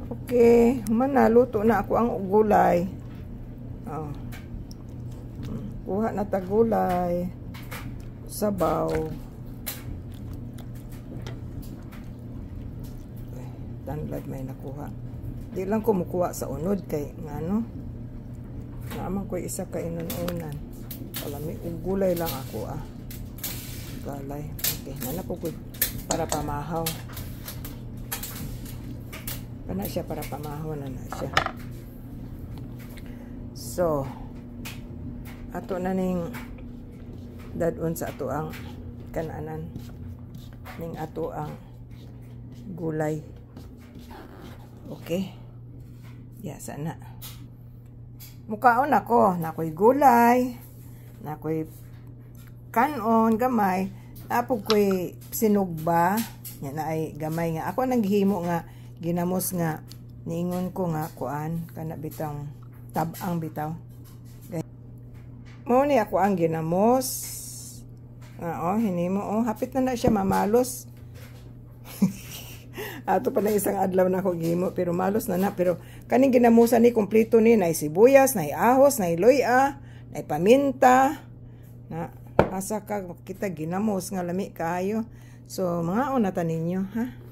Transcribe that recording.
Okay, manaluto na ako ang gulay. Oh. Kuha na ta gulay. Sabaw. Tanlad may nakuha. Di lang ko mukuha sa unod kay ngano. Naman ko isa ka inununan. Palami gulay lang ako Galay. Okay, nana po para pamahaw. Kana siya para pamahaw na siya. So, ato na ning dadon sa ato ang kananan ning ato ang gulay. Okay. Ya sana. Mukaon ako, nakoy gulay, nakoy kanon gamay, napog koy sinugba, nya na ay gamay nga. Ako nang gihimo nga ginamos nga niingon ko nga kuan kana bitang tabang bitaw. Mo ni ako ang ginamos. Hinimo hapit na siya mamalos. Ato pa na isang adlaw na ako gihimo pero malos na pero kaning ginamusan ni kompleto ni nay sibuyas, nay ahos, nay loya, nay paminta na asa ka kita ginamos nga lami kayo. So mga una ta ninyo ha.